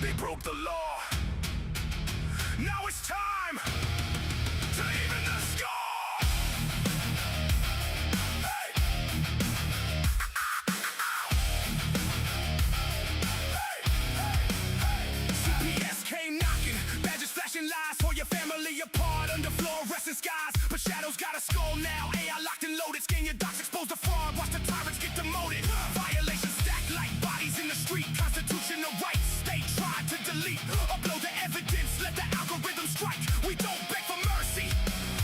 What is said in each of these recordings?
they broke the law. Now it's time to even the score. Hey. Hey, hey, hey. CPS came knocking, badges flashing lies for your family apart under fluorescent skies. But shadows got a skull now, AI locked and loaded. Scan your docs, expose the fraud, watch the tyrants get demoted. Violations stacked like bodies in the street. Constitutional rights, they tried to delete. Upload the evidence, let the algorithm strike. We don't beg for mercy,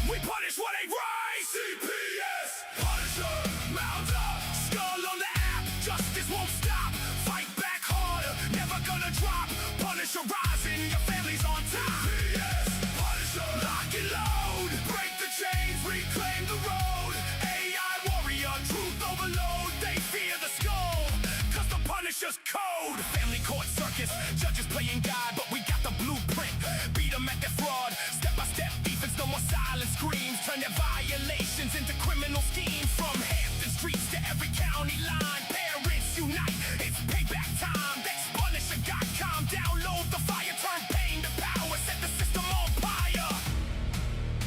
we punish what ain't right. CPS, Punisher, mount up, skull on the app. Justice won't stop, fight back harder, never gonna drop. Punisher rising, your family's on top. CPS, Punisher, lock and load, break the chains, reclaim the road. AI warrior, truth overload. They fear the skull, cause the Punisher's code. Family court circus, judges playing God, but we got the blueprint. Beat them at their fraud, step by step defense, no more silent screams. Turn their violations into criminal schemes. From Hampton streets to every county line, parents unite, it's payback time. That's Punisher.com, download the fire, turn pain to power, set the system on fire.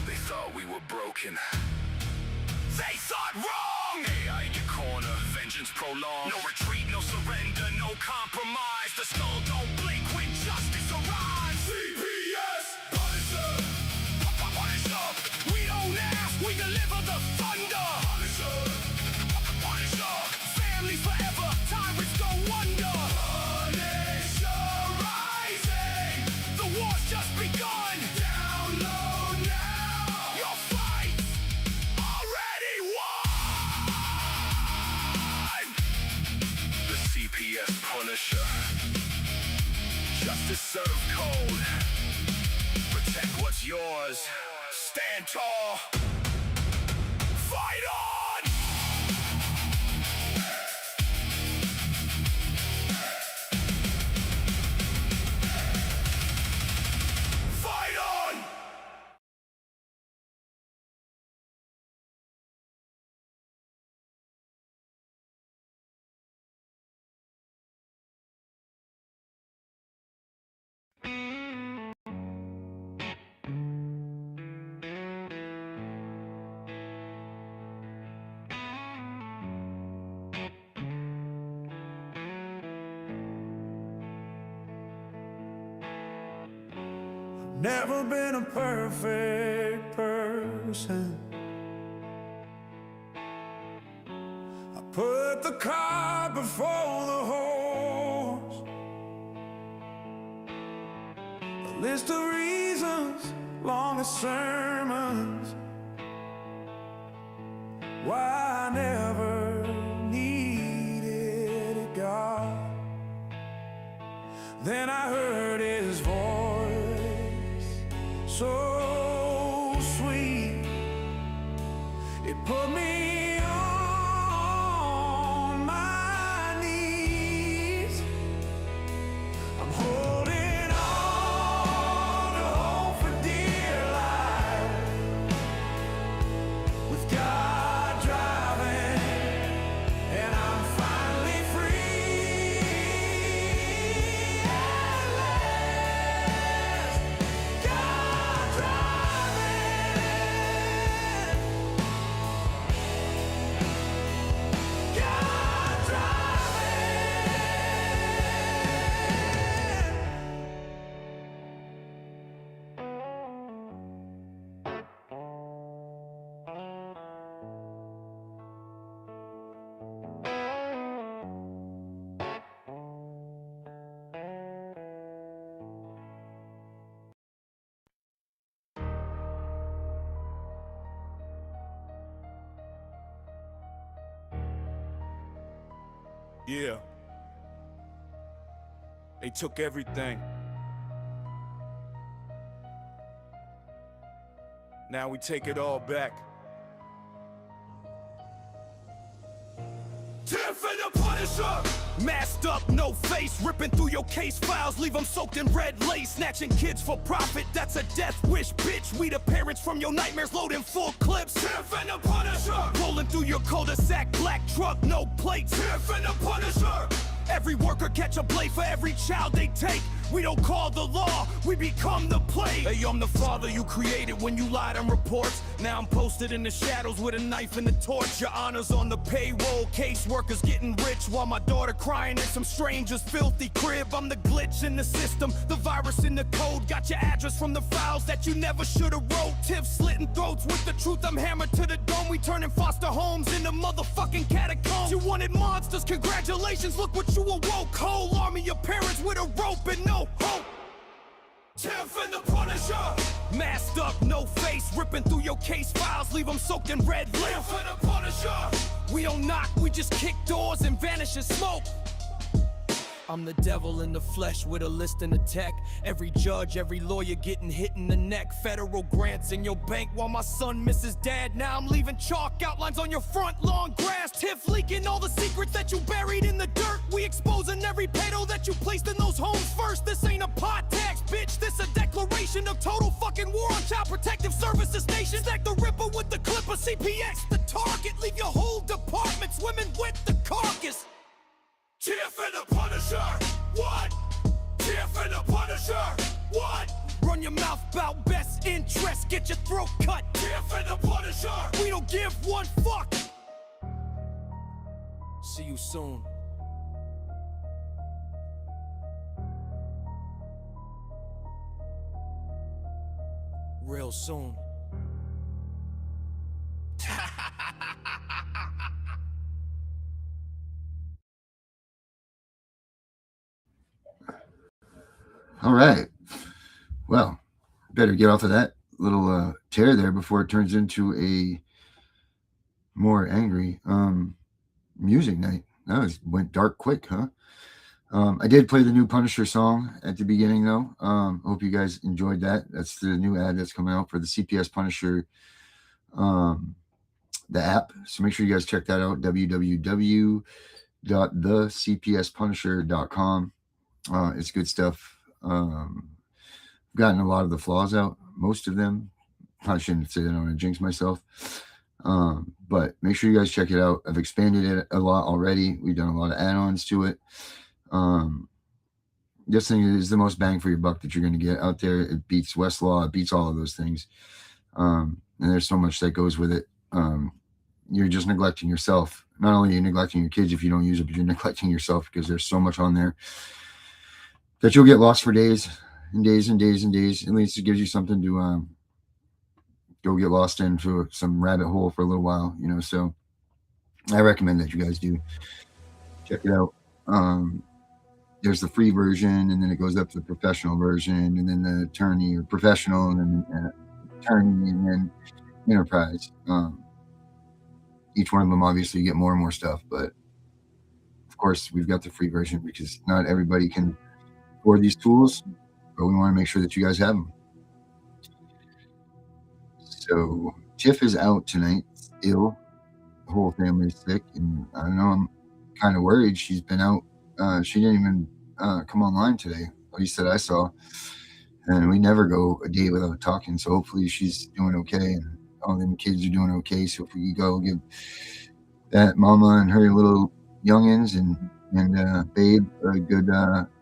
They thought we were broken, they thought wrong. AI in your corner, vengeance prolonged. No retreat, no surrender, no compromise. The skull don't blink when justice arrives. CPS, Punisher, Punisher. We don't ask, we deliver the thunder. Punisher, Punisher. Families forever, tyrants go under. Punisher rising, the war's just begun. Download now, your fight already won. The CPS Punisher, justice served cold. Protect what's yours, stand tall, fight on. Fight on. Never been a perfect person. I put the cart before the horse. A list of reasons, long as sermons, why I never needed a God. Then I heard his voice, so sweet, it put me on my knees. I'm holding on to hope for dear life, with God driving, and I'm finally free at last. God driving, God driving. Yeah. They took everything. Now we take it all back. Tiff and The Punisher, Masked up, no face, ripping through your case files, leave them soaked in red lace, snatching kids for profit, that's a death wish, bitch. We the parents from your nightmares, loading full clips. Tiff and The Punisher, Rolling through your cul-de-sac, black truck, no plates. Tiff and The Punisher. Every worker catch a blade for every child they take. We don't call the law, we become the plague. Hey, I'm the father you created when you lied on reports. Now I'm posted in the shadows with a knife and a torch. Your honor's on the payroll, caseworkers getting rich, while my daughter crying in some stranger's filthy crib. I'm the glitch in the system, the virus in the code. Got your address from the files that you never should've wrote. Tiff slitting throats with the truth, I'm hammered to the dome. We turning foster homes into motherfucking catacombs. You wanted monsters, congratulations, look what you awoke. Whole army of parents with a rope and no hope. Tiff and The Punisher, masked up, no face, ripping through your case files, leave them soaked in red lip. Tiff and The Punisher, we don't knock, we just kick doors and vanish in smoke. I'm the devil in the flesh with a list and a tech. Every judge, every lawyer getting hit in the neck. Federal grants in your bank while my son misses dad. Now I'm leaving chalk outlines on your front lawn grass. Tiff leaking all the secrets that you buried in the dirt. We exposing every pedo that you placed in those homes first. This ain't a pot tax, bitch, this a declaration of total fucking war on child protective services nation. Stack the ripper with the clip of CPS, the target. Leave your whole department swimming with the carcass. Tiff and The Punisher, what? Tiff and The Punisher, what? Run your mouth about best interest, get your throat cut. Tiff and The Punisher, we don't give one fuck. See you soon. Real soon. All right. Well, better get off of that little tear there before it turns into a more angry music night. That went dark quick, huh? I did play the new Punisher song at the beginning, though. Hope you guys enjoyed that. That's the new ad that's coming out for the CPS Punisher, the app. So make sure you guys check that out, www.thecpspunisher.com. It's good stuff. Gotten a lot of the flaws out, most of them. I shouldn't say that, I don't want to jinx myself. But make sure you guys check it out. I've expanded it a lot already. We've done a lot of add-ons to it. This thing is the most bang for your buck that you're going to get out there. It beats Westlaw, it beats all of those things. And there's so much that goes with it. You're just neglecting yourself. Not only are you neglecting your kids if you don't use it, but you're neglecting yourself, because there's so much on there that you'll get lost for days and days and days and days. At least it gives you something to go get lost into some rabbit hole for a little while, you know. So I recommend that you guys do check it out. There's the free version, and then it goes up to the professional version, and then the attorney or professional, and then attorney, and then enterprise. Each one of them, obviously, you get more and more stuff, but of course we've got the free version because not everybody can afford these tools, but we want to make sure that you guys have them. So Tiff is out tonight, ill. The whole family's sick, and I don't know, I'm kind of worried. She's been out. She didn't even come online today, at least that I saw, and we never go a day without talking. So hopefully she's doing okay, and all them kids are doing okay. So if we could go give that mama and her little youngins and babe a good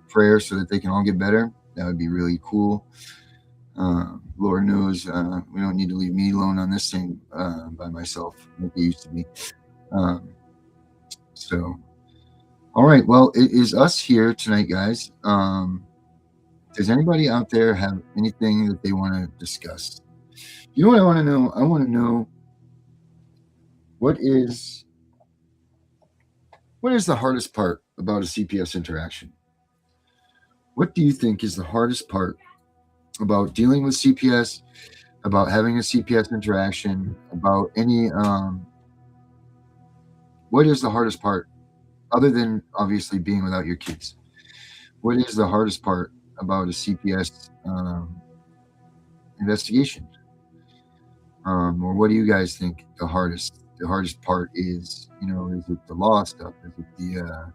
prayer so that they can all get better, that would be really cool. Lord knows we don't need to leave me alone on this thing by myself like it used to be. So all right, well, it is us here tonight, guys. Does anybody out there have anything that they want to discuss? You know what I want to know? I want to know what is the hardest part about a CPS interaction? What do you think is the hardest part about dealing with CPS, about having a CPS interaction, about any, what is the hardest part, other than obviously being without your kids? What is the hardest part about a CPS investigation? Or what do you guys think the hardest part is? You know, is it the law stuff? Is it the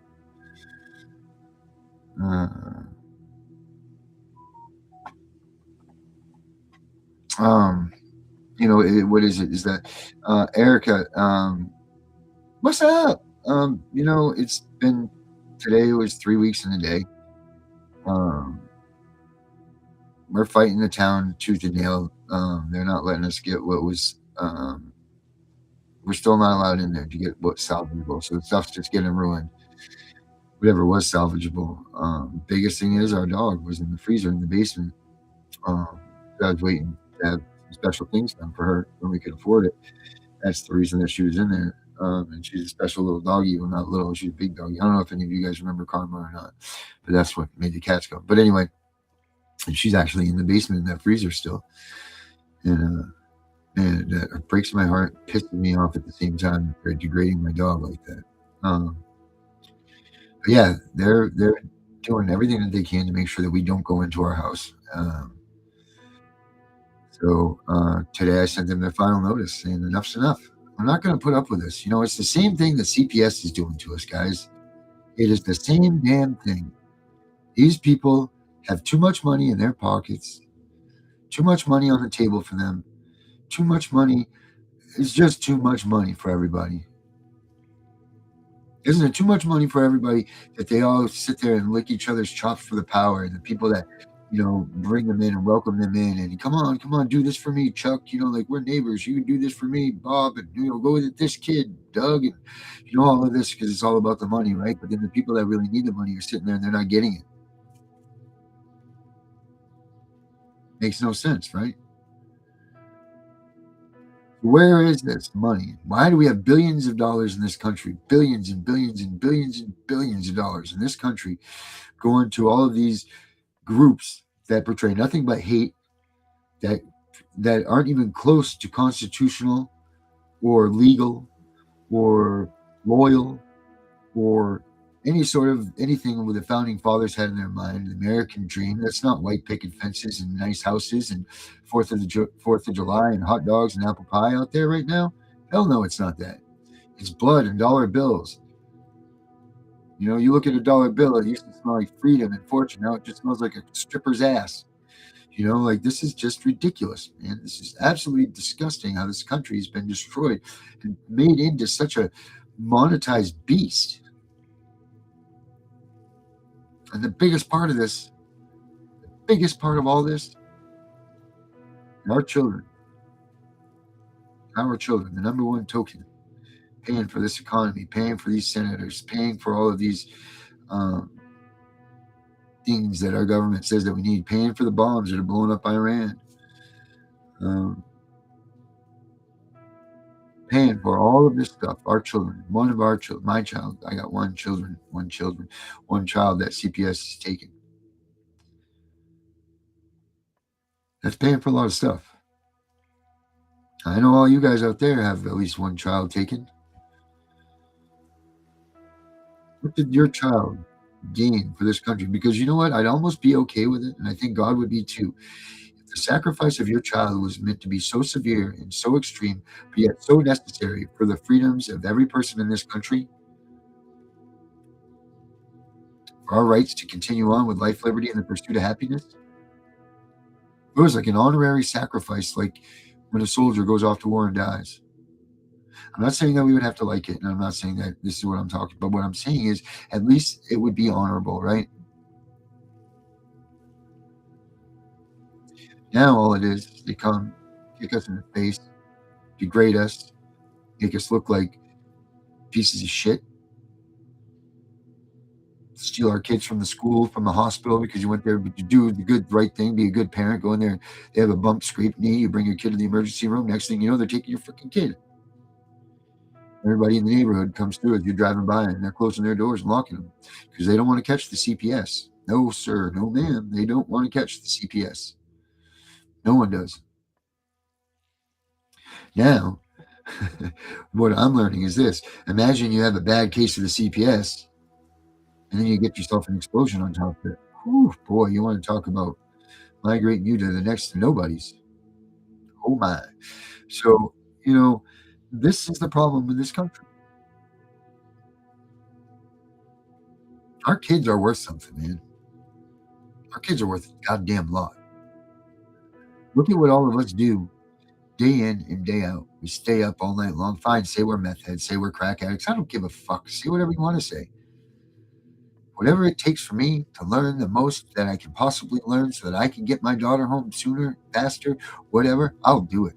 you know, what is it? Is that Erica? What's up? You know, it's been, today was 3 weeks in a day. we're fighting the town tooth and nail. They're not letting us get what was. We're still not allowed in there to get what's salvageable. So the stuff's just getting ruined. Whatever was salvageable. Biggest thing is our dog was in the freezer in the basement. I was waiting to have some special things done for her when we could afford it. That's the reason that she was in there. And she's a special little doggy. Well, not little, she's a big doggy. I don't know if any of you guys remember Karma or not, but that's what made the cats go. But anyway, and she's actually in the basement in that freezer still. And that breaks my heart, pisses me off at the same time. They're degrading my dog like that. But yeah, they're doing everything that they can to make sure that we don't go into our house. So today I sent them their final notice saying enough's enough. I'm not going to put up with this. You know, it's the same thing that CPS is doing to us, guys. It is the same damn thing. These people have too much money in their pockets, too much money on the table for them, too much money. It's just too much money for everybody. Isn't it too much money for everybody that they all sit there and lick each other's chops for the power, and the people that, you know, bring them in and welcome them in and come on, do this for me, Chuck. You know, like, we're neighbors. You can do this for me, Bob, and, you know, go with this kid, Doug, and, you know, all of this because it's all about the money, right? But then the people that really need the money are sitting there and they're not getting it. Makes no sense, right? Where is this money? Why do we have billions of dollars in this country? Billions and billions and billions and billions of dollars in this country going to all of these groups that portray nothing but hate, that aren't even close to constitutional or legal or loyal or any sort of anything with the founding fathers had in their mind, the American dream. That's not white picket fences and nice houses and 4th of July and hot dogs and apple pie out there right now. Hell no, it's not that. It's blood and dollar bills. You know, you look at a dollar bill, it used to smell like freedom and fortune. Now it just smells like a stripper's ass. You know, like, this is just ridiculous, man. This is absolutely disgusting how this country has been destroyed and made into such a monetized beast. And the biggest part of this, the biggest part of all this, our children, the number one token, paying for this economy, paying for these senators, paying for all of these things that our government says that we need, paying for the bombs that are blowing up Iran, paying for all of this stuff. Our children, one of our children, my child, I got one child that CPS is taking. That's paying for a lot of stuff. I know all you guys out there have at least one child taken. What did your child gain for this country? Because you know what? I'd almost be okay with it, and I think God would be too. If the sacrifice of your child was meant to be so severe and so extreme, but yet so necessary for the freedoms of every person in this country, for our rights to continue on with life, liberty, and the pursuit of happiness, it was like an honorary sacrifice, like when a soldier goes off to war and dies. I'm not saying that we would have to like it, and I'm not saying that this is what I'm talking about. What I'm saying is, at least it would be honorable, right? Now all it is they come, kick us in the face, degrade us, make us look like pieces of shit, steal our kids from the school, from the hospital, because you went there to do the good, right thing, be a good parent, go in there, they have a bump, scraped knee, you bring your kid to the emergency room, next thing you know, they're taking your freaking kid. Everybody in the neighborhood comes through as you're driving by, and they're closing their doors and locking them because they don't want to catch the CPS. No, sir, no, ma'am. They don't want to catch the CPS. No one does. Now, what I'm learning is this. Imagine you have a bad case of the CPS, and then you get yourself an explosion on top of it. Whew, boy, you want to talk about migrating you to the next to nobody's. Oh, my. So, you know, this is the problem with this country. Our kids are worth something, man. Our kids are worth a goddamn lot. Look at what all of us do day in and day out. We stay up all night long. Fine, say we're meth heads, say we're crack addicts. I don't give a fuck. Say whatever you want to say. Whatever it takes for me to learn the most that I can possibly learn so that I can get my daughter home sooner, faster, whatever, I'll do it.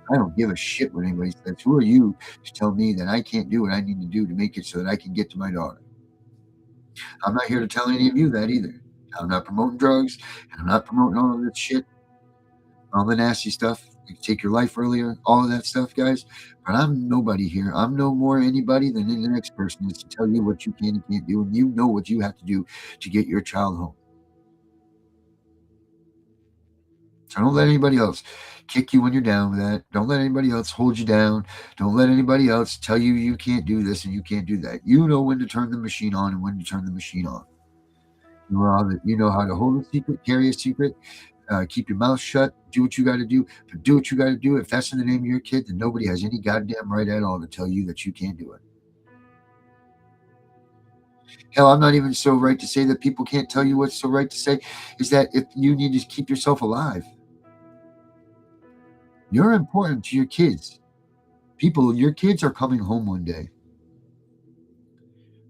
I don't give a shit what anybody says. Who are you to tell me that I can't do what I need to do to make it so that I can get to my daughter? I'm not here to tell any of you that either. I'm not promoting drugs, and I'm not promoting all of this shit, all the nasty stuff. You can take your life earlier, all of that stuff, guys. But I'm nobody here. I'm no more anybody than the next person is to tell you what you can and can't do, and you know what you have to do to get your child home. So don't let anybody else kick you when you're down with that. Don't let anybody else hold you down. Don't let anybody else tell you you can't do this and you can't do that. You know when to turn the machine on and when to turn the machine off. You know how to hold a secret, carry a secret, keep your mouth shut, do what you got to do. But do what you got to do. If that's in the name of your kid, then nobody has any goddamn right at all to tell you that you can't do it. Hell, I'm not even so right to say that people can't tell you what's so right to say is that if you need to keep yourself alive. You're important to your kids. People, your kids are coming home one day.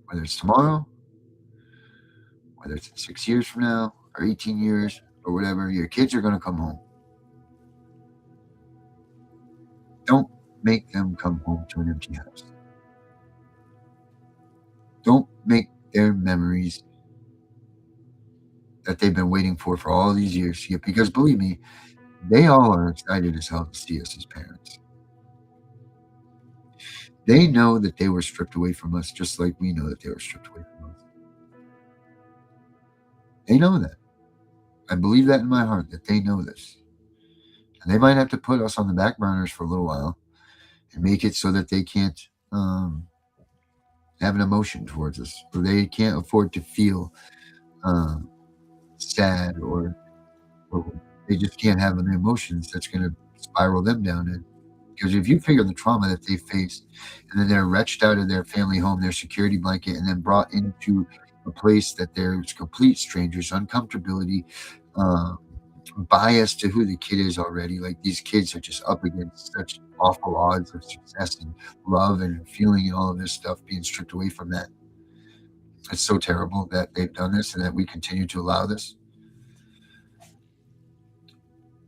Whether it's tomorrow, whether it's 6 years from now, or 18 years, or whatever, your kids are going to come home. Don't make them come home to an empty house. Don't make their memories that they've been waiting for all these years. Because believe me, they all are excited as hell to see us as parents. They know that they were stripped away from us just like we know that they were stripped away from us. They know that. I believe that in my heart, that they know this. And they might have to put us on the back burners for a little while and make it so that they can't have an emotion towards us, or they can't afford to feel sad, or they just can't have any emotions that's going to spiral them down in. Because if you figure the trauma that they faced, and then they're wretched out of their family home, their security blanket, and then brought into a place that there's complete strangers, uncomfortability, bias to who the kid is already. Like, these kids are just up against such awful odds of success and love and feeling and all of this stuff, being stripped away from that. It's so terrible that they've done this and that we continue to allow this.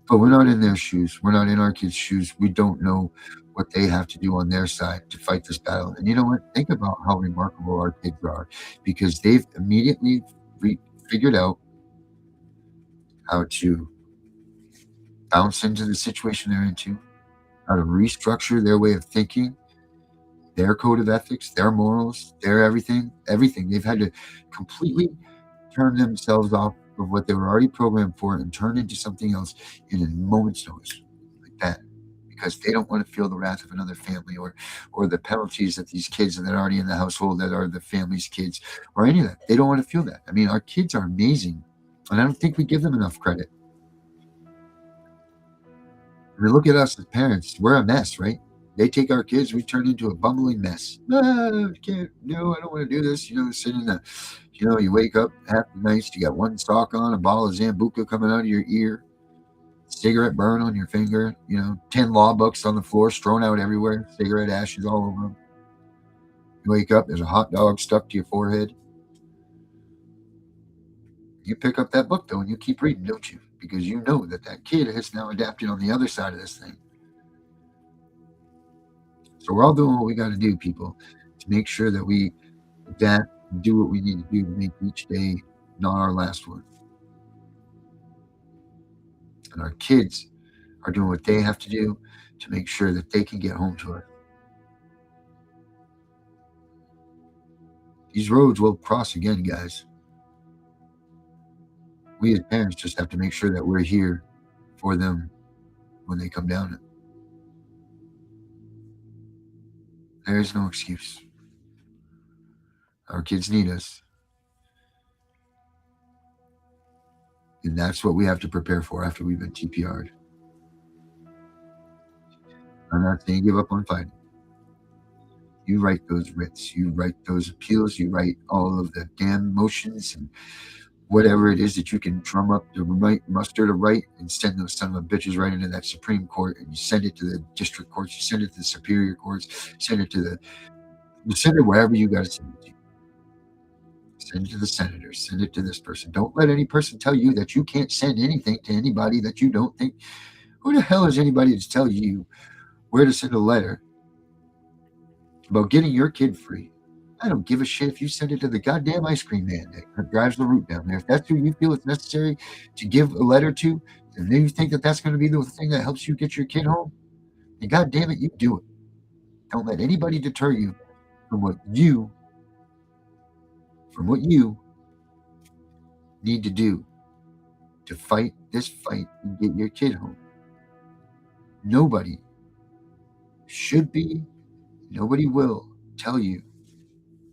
But we're not in their shoes. We're not in our kids' shoes. We don't know what they have to do on their side to fight this battle. And you know what? Think about how remarkable our kids are, because they've immediately figured out how to bounce into the situation they're into, how to restructure their way of thinking, their code of ethics, their morals, their everything. They've had to completely turn themselves off of what they were already programmed for and turn into something else in a moment's notice, like that, because they don't want to feel the wrath of another family, or the penalties that these kids that are already in the household that are the family's kids, or any of that. They don't want to feel that. I mean, our kids are amazing, and I don't think we give them enough credit. I mean, look at us as parents. We're a mess, right? They take our kids, we turn into a bumbling mess. No, can't. No, I don't want to do this. Sitting in the, you wake up half the nights, you got one sock on, a bottle of Zambuca coming out of your ear, cigarette burn on your finger, 10 law books on the floor, strewn out everywhere, cigarette ashes all over them. You wake up, there's a hot dog stuck to your forehead. You pick up that book, though, and you keep reading, don't you? Because you know that kid has now adapted on the other side of this thing. So we're all doing what we got to do, people, to make sure that we adapt and do what we need to do to make each day not our last one. And our kids are doing what they have to do to make sure that they can get home to us. These roads will cross again, guys. We as parents just have to make sure that we're here for them when they come down it. There is no excuse. Our kids need us. And that's what we have to prepare for after we've been TPR'd. I'm not saying give up on fighting. You write those writs. You write those appeals. You write all of the damn motions and whatever it is that you can drum up to muster to write, and send those son of a bitches right into that Supreme Court, and you send it to the district courts, you send it to the superior courts, send it wherever you got to send it to. Send it to the senator. Send it to this person. Don't let any person tell you that you can't send anything to anybody that you don't think. Who the hell is anybody to tell you where to send a letter about getting your kid free? I don't give a shit if you send it to the goddamn ice cream man that drives the route down there. If that's who you feel it's necessary to give a letter to, and then you think that that's going to be the thing that helps you get your kid home, then goddamn it, you do it. Don't let anybody deter you from what you need to do to fight this fight and get your kid home. Nobody should be, nobody will tell you.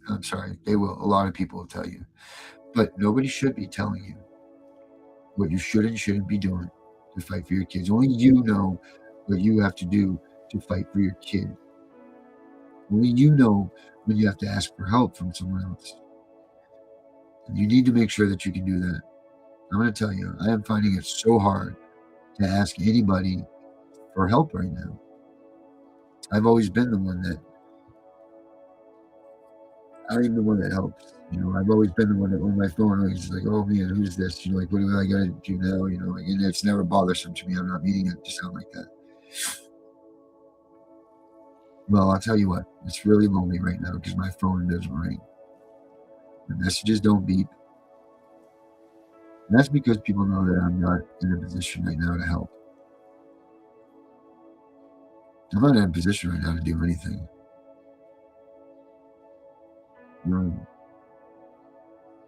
I'm sorry, they will. A lot of people will tell you. But nobody should be telling you what you should and shouldn't be doing to fight for your kids. Only you know what you have to do to fight for your kid. Only you know when you have to ask for help from someone else. And you need to make sure that you can do that. I'm going to tell you, I am finding it so hard to ask anybody for help right now. I've always been the one that, I'm the one that helps. I've always been the one that on my phone, it's like, oh man, who's this? Like, what do I got to do now? And it's never bothersome to me. I'm not meaning it to sound like that. Well, I'll tell you what, it's really lonely right now because my phone doesn't ring. The messages don't beep. And that's because people know that I'm not in a position right now to help. I'm not in a position right now to do anything.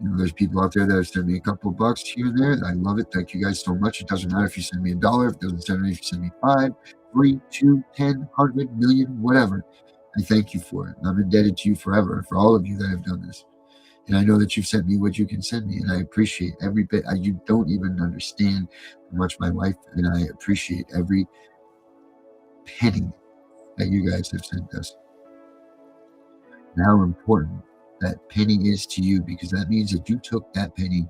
There's people out there that have sent me a couple bucks here and there. I love it. Thank you guys so much. It doesn't matter if you send me $1. If it doesn't matter if you send me 5, 3, 2, 10, 100 million, whatever. I thank you for it. I'm indebted to you forever for all of you that have done this. And I know that you've sent me what you can send me, and I appreciate every bit. You don't even understand how much my wife and I appreciate every penny that you guys have sent us. And how important that penny is to you, because that means that you took that penny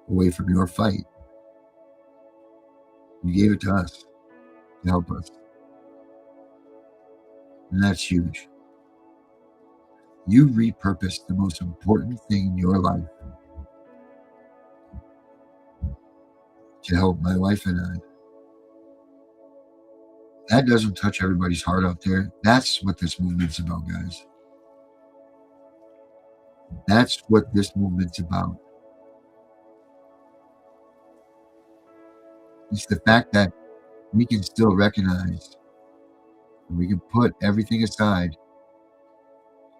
away from your fight. You gave it to us to help us. And that's huge. You repurposed the most important thing in your life to help my wife and I. That doesn't touch everybody's heart out there. That's what this movement's about, guys. That's what this movement's about. It's the fact that we can still recognize and we can put everything aside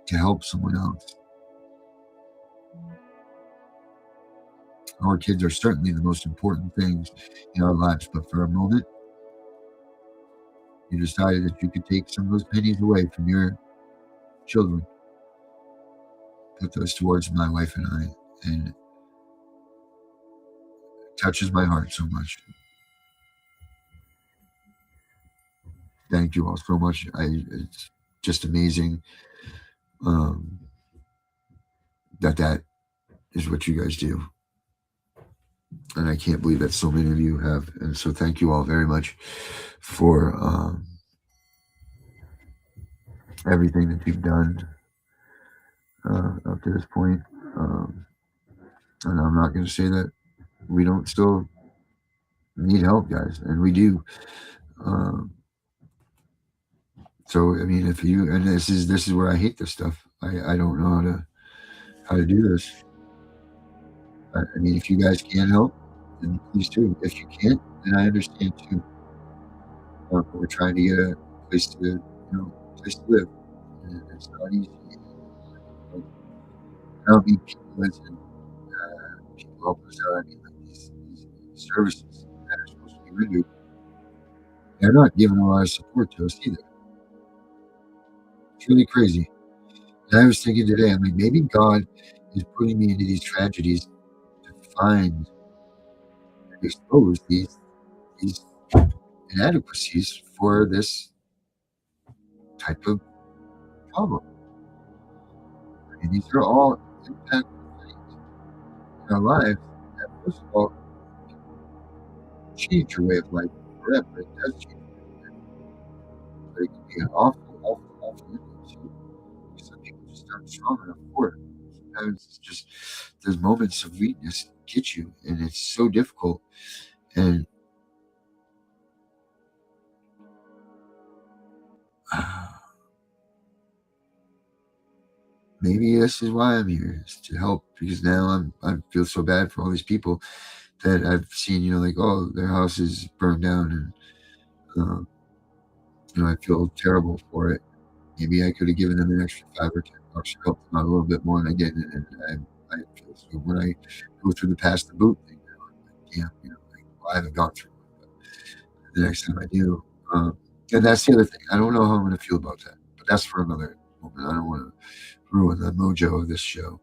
to help someone else. Our kids are certainly the most important things in our lives, but for a moment, you decided that you could take some of those pennies away from your children, put those towards my wife and I, and it touches my heart so much. Thank you all so much. It's just amazing that is what you guys do. And I can't believe that so many of you have. And so thank you all very much for everything that you've done up to this point. And I'm not going to say that we don't still need help, guys, and we do. So I mean, if you, and this is where I hate this stuff. I don't know how to do this. I mean, if you guys can help, then please do. If you can't, then I understand too. But we're trying to get a place to live. And it's not easy. I don't mean people listen. People help us out. I mean, like these services that are supposed to be rendered, they're not giving a lot of support to us either. It's really crazy. And I was thinking today, I'm like, maybe God is putting me into these tragedies to find and expose these inadequacies for this type of problem. I mean, these are all impactful things in our lives that, first of all, change your way of life forever. It does change your way of life. But it can be an awful impact too. Some people just aren't strong enough for it. sometimes it's just those moments of weakness get you, and it's so difficult. And maybe this is why I'm here, is to help, because now I feel so bad for all these people that I've seen, like, oh, their house is burned down, and I feel terrible for it. Maybe I could have given them an extra $5 or $10 to help them out a little bit more, and I didn't. And I feel so when I go through the pass the boot thing, I'm like, damn, like, well, I haven't gone through it, but the next time I do. And that's the other thing. I don't know how I'm going to feel about that, but that's for another moment. I don't want to ruin the mojo of this show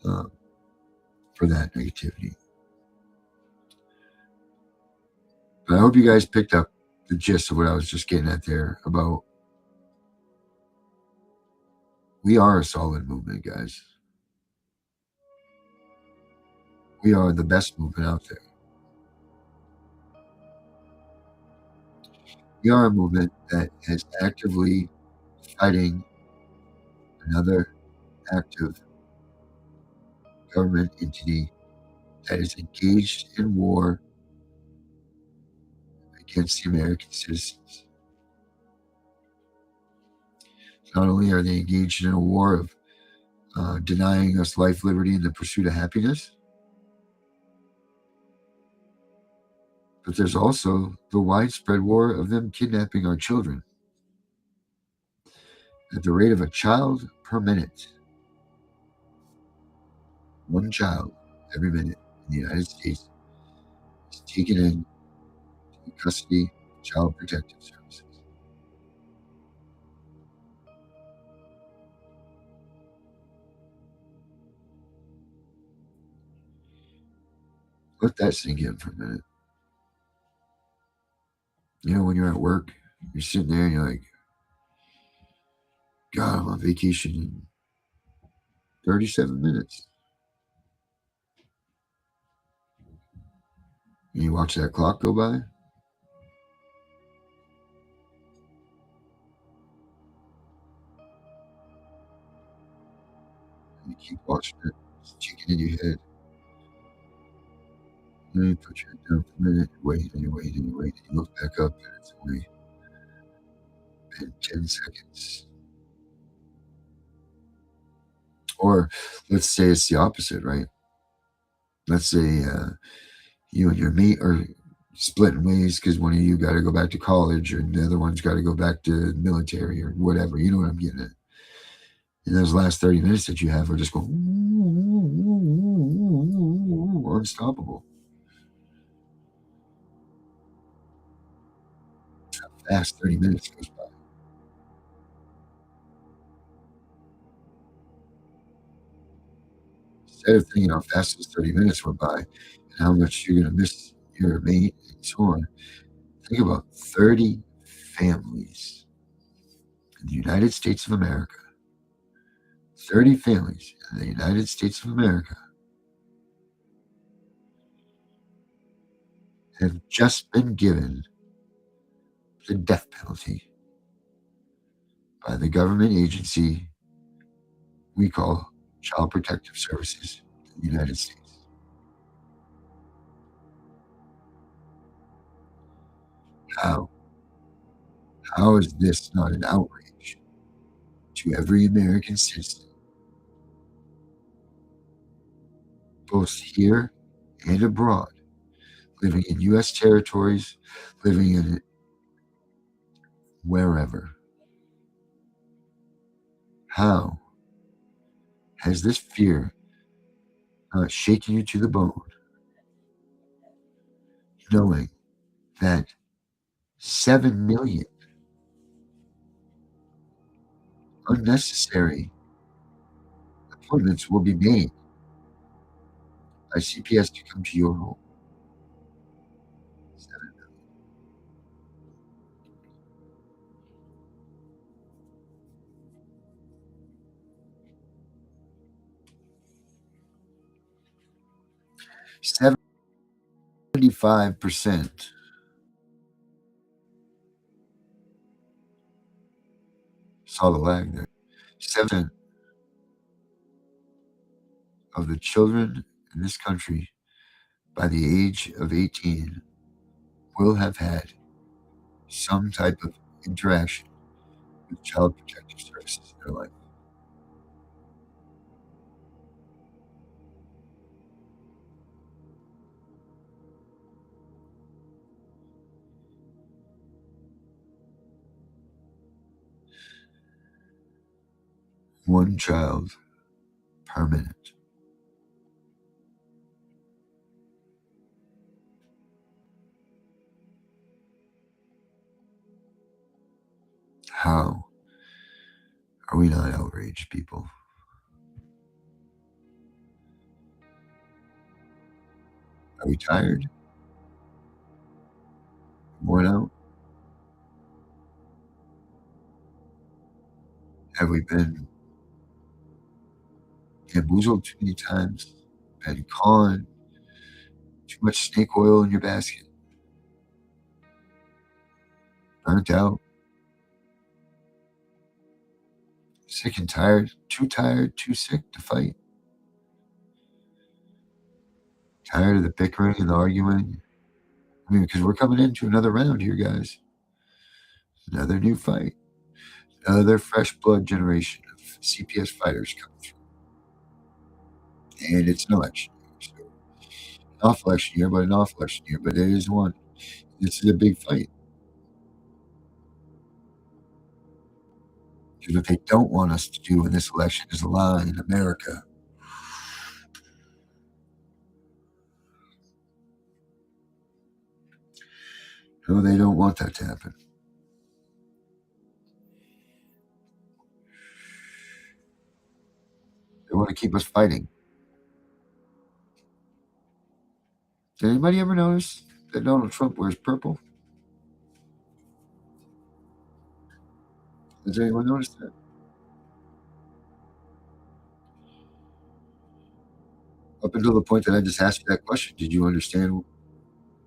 for that negativity. But I hope you guys picked up the gist of what I was just getting at there about we are a solid movement, guys. We are the best movement out there. We are a movement that is actively fighting another active government entity that is engaged in war against the American citizens. Not only are they engaged in a war of denying us life, liberty, and the pursuit of happiness, but there's also the widespread war of them kidnapping our children at the rate of a child per minute. One child every minute in the United States is taken in to custody of Child Protective Services. Let that sink in for a minute. When you're at work, you're sitting there and you're like, God, I'm on vacation in 37 minutes. And you watch that clock go by. And you keep watching it, it's ticking in your head. And then you put your head down for a minute, you wait and you wait and you wait, and you look back up, and it's only been 10 seconds. Or let's say it's the opposite, right? Let's say you and your mate are splitting ways because one of you got to go back to college and the other one's got to go back to the military or whatever. You know what I'm getting at? And those last 30 minutes that you have are just going unstoppable. How fast 30 minutes goes by. Instead of thinking how fast those 30 minutes went by and how much you're going to miss your mate and so on, think about 30 families in the United States of America. 30 families in the United States of America have just been given the death penalty by the government agency we call Child Protective Services in the United States. How? How is this not an outrage to every American citizen, both here and abroad, living in U.S. territories, living in wherever? How has this fear not shaken you to the bone, knowing that 7 million unnecessary appointments will be made by CPS to come to your home? 7 million. Seven 75% saw the lag there. 7 of the children in this country by the age of 18 will have had some type of interaction with Child Protective Services in their life. One child per minute. How are we not outraged, people? Are we tired? Worn out? Have we been bamboozled too many times? Been conned? Too much snake oil in your basket? Burnt out? Sick and tired? Too sick to fight? Tired of the bickering and the arguing? I mean, because we're coming into another round here, guys. Another new fight. Another fresh blood generation of CPS fighters coming through. And it's an election year. So, an off-election year, but an off-election year. But there is one. This is a big fight. Because what they don't want us to do in this election is lie in America. No, they don't want that to happen. They want to keep us fighting. Did anybody ever notice that Donald Trump wears purple? Has anyone noticed that? Up until the point that I just asked you that question, did you understand?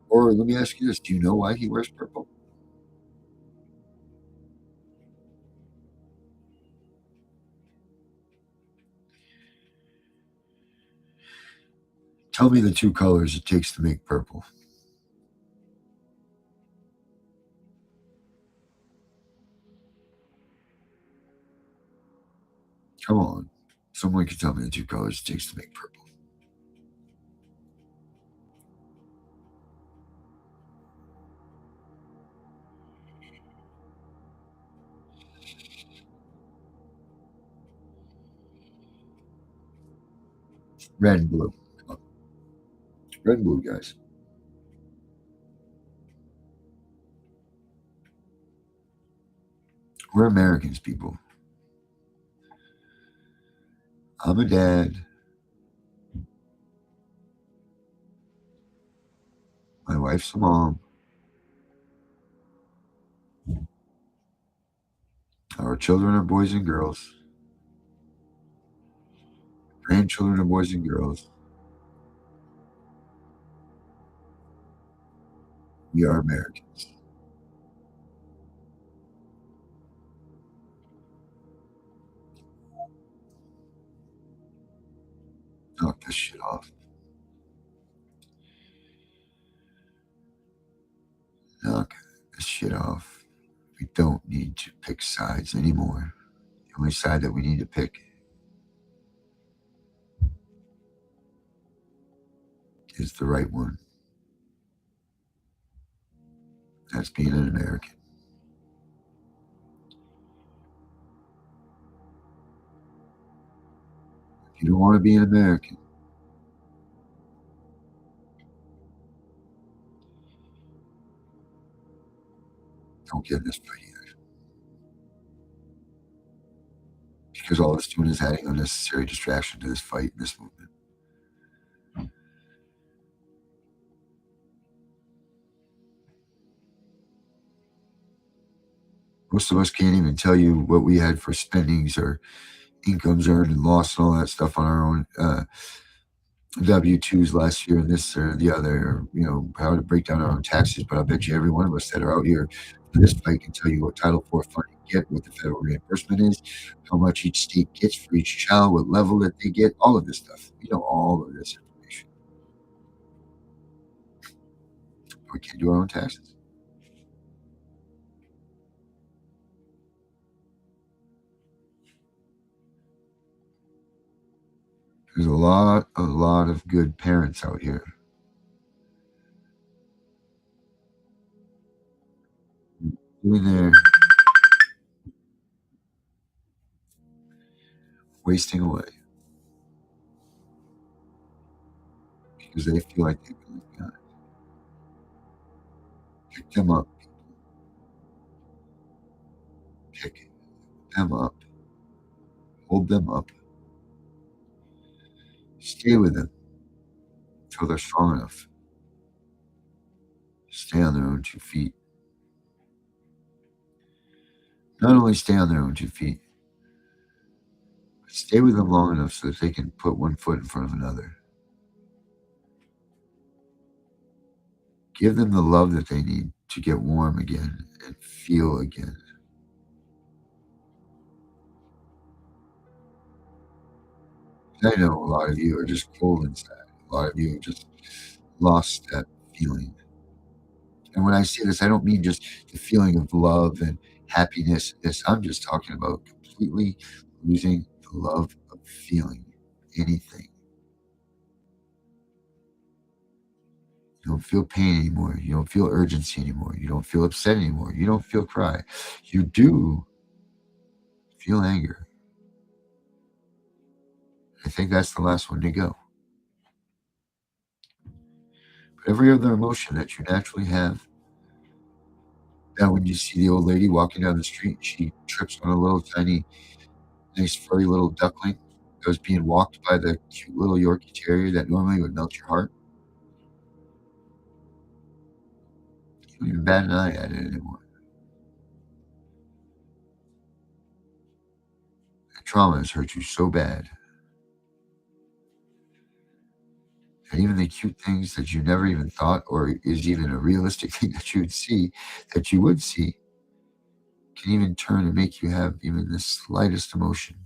Or let me ask you this, do you know why he wears purple? Tell me the two colors it takes to make purple. Come on. Someone can tell me the two colors it takes to make purple. Red and blue. Come on. Red and blue, guys. We're Americans, people. I'm a dad. My wife's a mom. Our children are boys and girls. Grandchildren are boys and girls. We are Americans. Knock this shit off. Knock this shit off. We don't need to pick sides anymore. The only side that we need to pick is the right one. That's being an American. If you don't want to be an American, don't get in this fight either. Because all it's doing is adding unnecessary distraction to this fight and this movement. Most of us can't even tell you what we had for spendings or incomes earned and lost and all that stuff on our own W-2s last year and this or the other, or, how to break down our own taxes. But I bet you every one of us that are out here This fight can tell you what Title IV funding get, what the federal reimbursement is, how much each state gets for each child, what level that they get, all of this stuff. We know all of this information. We can't do our own taxes. There's a lot of good parents out here. Doing their wasting away because they feel like they've been left behind. Pick them up. Pick them up. Hold them up. Stay with them until they're strong enough. Stay on their own 2 feet. Not only stay on their own 2 feet, but stay with them long enough so that they can put one foot in front of another. Give them the love that they need to get warm again and feel again. I know a lot of you are just cold inside. A lot of you have just lost that feeling. And when I say this, I don't mean just the feeling of love and happiness. I'm just talking about completely losing the love of feeling anything. You don't feel pain anymore. You don't feel urgency anymore. You don't feel upset anymore. You don't feel cry. You do feel anger. I think that's the last one to go. But every other emotion that you naturally have, now when you see the old lady walking down the street, she trips on a little tiny, nice furry little duckling that was being walked by the cute little Yorkie Terrier that normally would melt your heart. You don't even bat an eye at it anymore. That trauma has hurt you so bad. And even the cute things that you never even thought or is even a realistic thing that you would see, can even turn and make you have even the slightest emotion.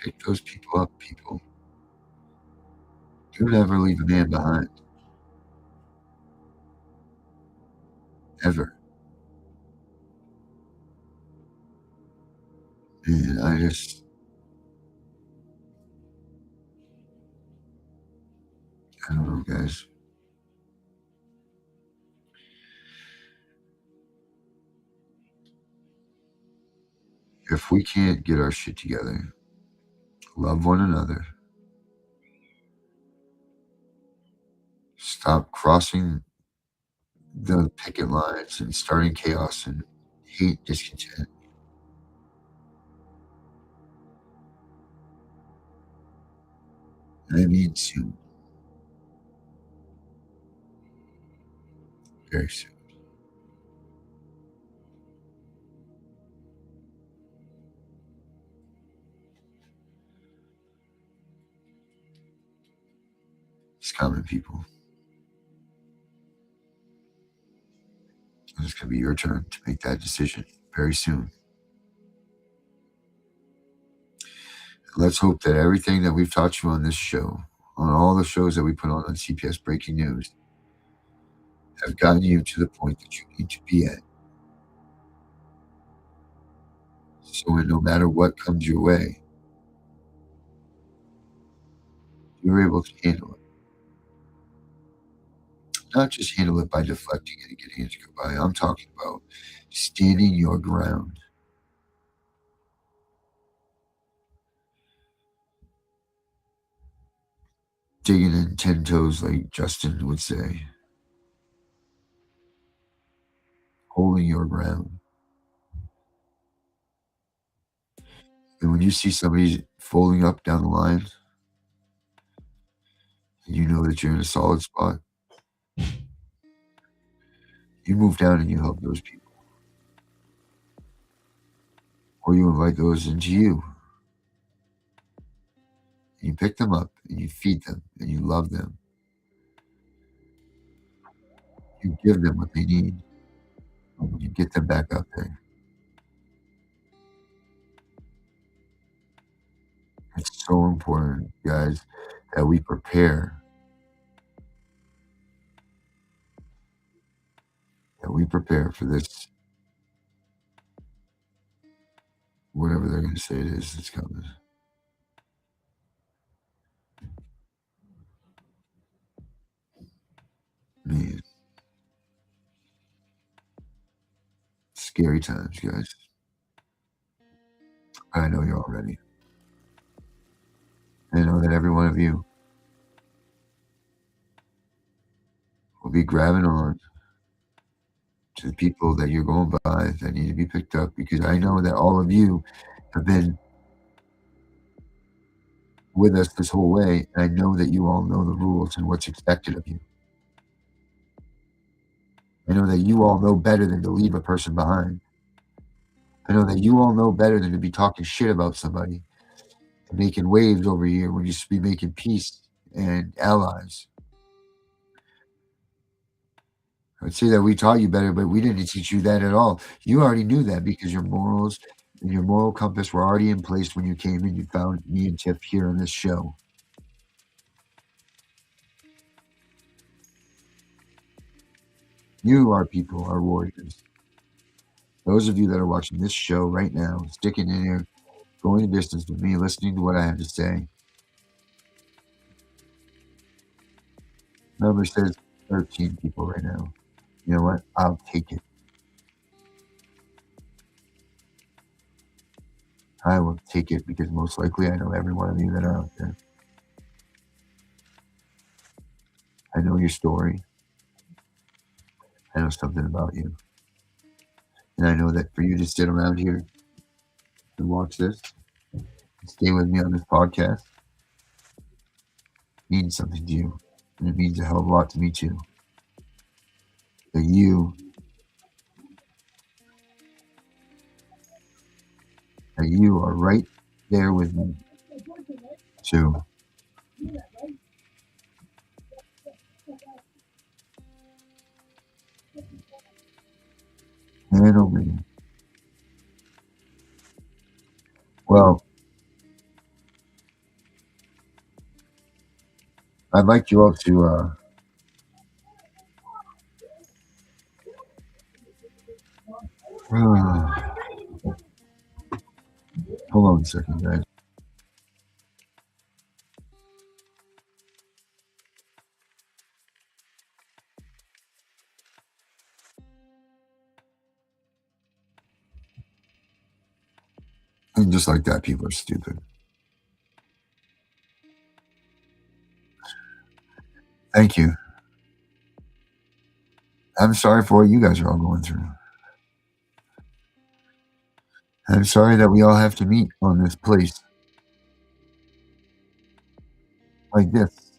Pick those people up, people. Don't ever leave a man behind. Ever. And I don't know, guys. If we can't get our shit together, love one another, stop crossing the picket lines and starting chaos and hate, discontent, I mean soon. Very soon. It's coming, people. It's going to be your turn to make that decision very soon. Let's hope that everything that we've taught you on this show, on all the shows that we put on CPS Breaking News, have gotten you to the point that you need to be at. So no matter what comes your way, you're able to handle it. Not just handle it by deflecting it and getting it to go by. I'm talking about standing your ground. Digging in 10 toes, like Justin would say. Holding your ground. And when you see somebody folding up down the line, and you know that you're in a solid spot, you move down and you help those people. Or you invite those into you. And you pick them up and you feed them and you love them. You give them what they need. And you get them back out there. It's so important, guys, that we prepare. That we prepare for this. Whatever they're going to say it is, it's coming. Man. Scary times, guys. I know you're all ready. I know that every one of you will be grabbing on to the people that you're going by that need to be picked up, because I know that all of you have been with us this whole way. And I know that you all know the rules and what's expected of you. I know that you all know better than to leave a person behind. I know that you all know better than to be talking shit about somebody and making waves over here when you should be making peace and allies. I'd say that we taught you better, but we didn't teach you that at all. You already knew that because your morals and your moral compass were already in place when you came and you found me and Tiff here on this show. You, our people, are warriors. Those of you that are watching this show right now, sticking in here, going the distance with me, listening to what I have to say. Number says 13 people right now. You know what? I'll take it. I will take it because most likely I know every one of you that are out there. I know your story. I know something about you. And I know that for you to sit around here and watch this and stay with me on this podcast means something to you. And it means a hell of a lot to me too. That you are right there with me too. And over you. Well, I'd like you all to hold on a second, guys. And just like that, people are stupid. Thank you. I'm sorry for what you guys are all going through. I'm sorry that we all have to meet on this place like this.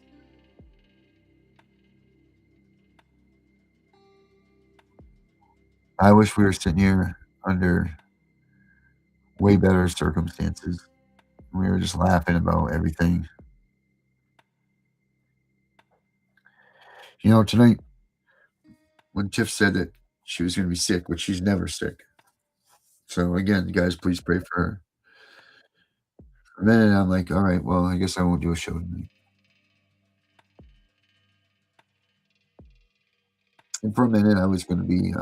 I wish we were sitting here under way better circumstances. We were just laughing about everything. You know, tonight, when Tiff said that she was going to be sick, but she's never sick. So again, guys, please pray for her. For a minute, I'm like, all right, well, I guess I won't do a show tonight. And for a minute, I was going to be,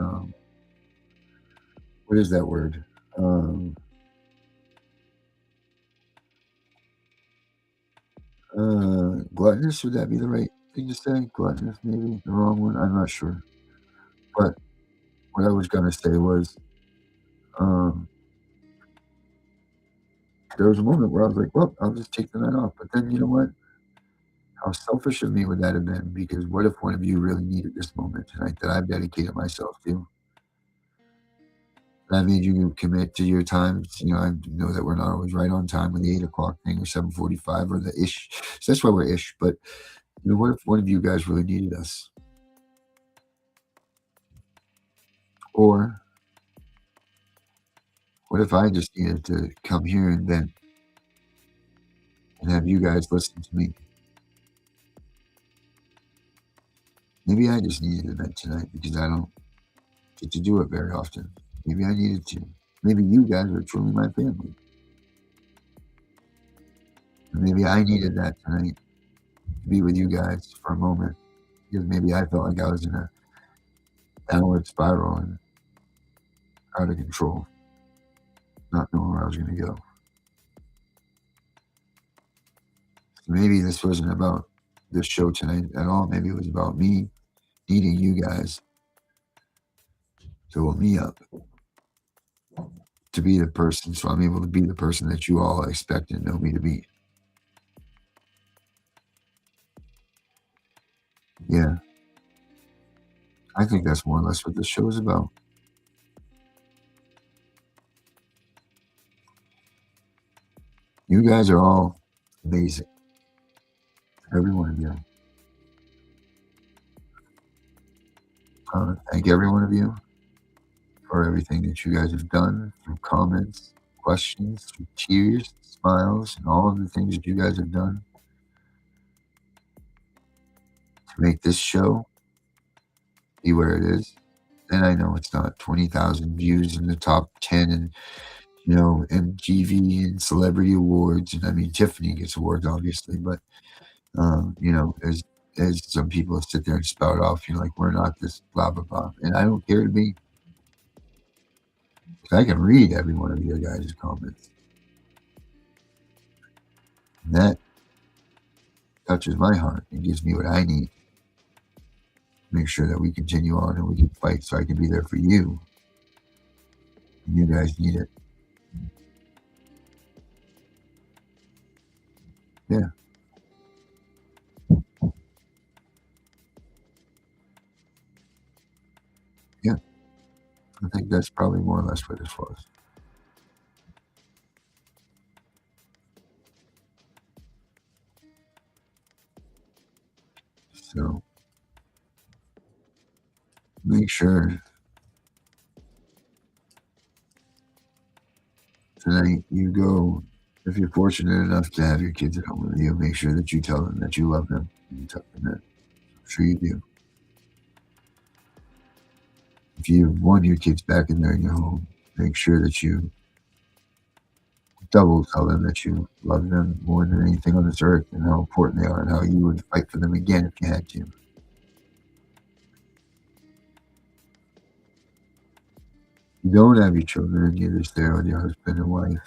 what is that word? Gluttonous, would that be the right thing to say? Gluttonous, maybe the wrong one. I'm not sure. But what I was going to say was, there was a moment where I was like, well, I'll just take the night off. But then, you know what? How selfish of me would that have been? Because what if one of you really needed this moment tonight that I've dedicated myself to? That made you commit to your times. You know, I know that we're not always right on time with the 8 o'clock thing or 7:45 or the ish. So that's why we're ish. But you know, what if one of you guys really needed us? Or what if I just needed to come here and vent and have you guys listen to me? Maybe I just needed a vent tonight because I don't get to do it very often. Maybe I needed to. Maybe you guys are truly my family. Maybe I needed that tonight to be with you guys for a moment because maybe I felt like I was in a downward spiral and out of control, not knowing where I was going to go. So maybe this wasn't about this show tonight at all. Maybe it was about me needing you guys to hold me up, to be the person, so I'm able to be the person that you all expect and know me to be. Yeah. I think that's more or less what this show is about. You guys are all amazing. Every one of you. Thank every one of you for everything that you guys have done, through comments, questions, through tears, smiles, and all of the things that you guys have done to make this show be where it is. And I know it's not 20,000 views in the top 10 and, you know, MTV and celebrity awards. And I mean, Tiffany gets awards, obviously, but, you know, as some people sit there and spout off, you know, like, we're not this blah, blah, blah. And I don't care to be. I can read every one of your guys' comments. And that touches my heart and gives me what I need to make sure that we continue on and we can fight so I can be there for you. And you guys need it. Yeah. Yeah. I think that's probably more or less what this was. So make sure tonight you go, if you're fortunate enough to have your kids at home with you, make sure that you tell them that you love them. You tell them that. I'm sure you do. If you want your kids back in there in your home, make sure that you double tell them that you love them more than anything on this earth and how important they are and how you would fight for them again if you had to. You don't have your children and you're just there with your husband and wife. I'm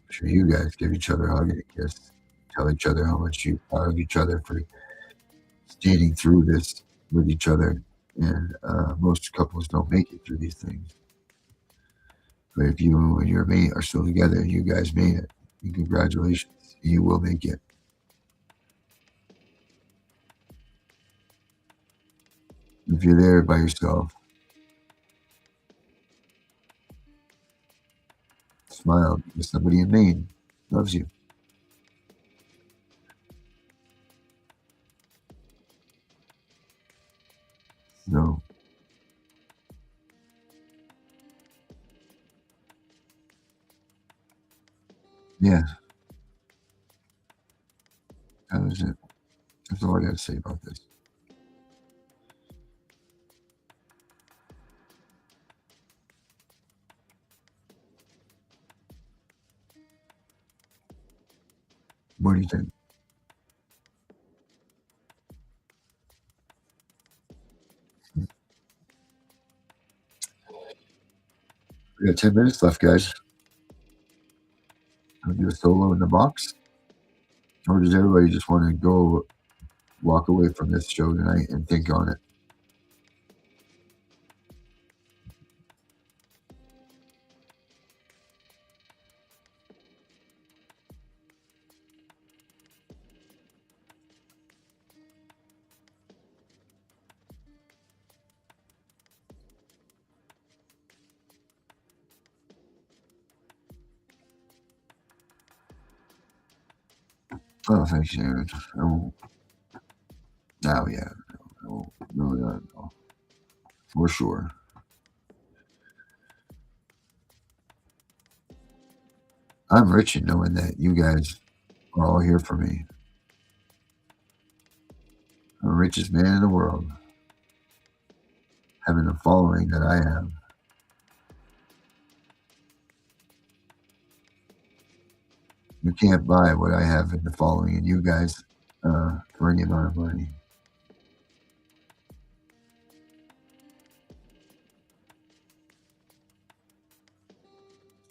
sure you guys give each other a hug and a kiss. Tell each other how much you proud of each other for standing through this with each other. And most couples don't make it through these things. But if you and your mate are still together, you guys made it. And congratulations. You will make it. If you're there by yourself, smile because somebody in Maine loves you. So, yeah, that was it. That's all I got to say about this. What do you think? We got 10 minutes left, guys. I'll do a solo in the box. Or does everybody just want to go walk away from this show tonight and think on it? Oh, thanks, Sharon. Oh, yeah. No. For sure. I'm rich in knowing that you guys are all here for me. the richest man in the world, having the following that I have. You can't buy what I have in the following and you guys for any amount of money.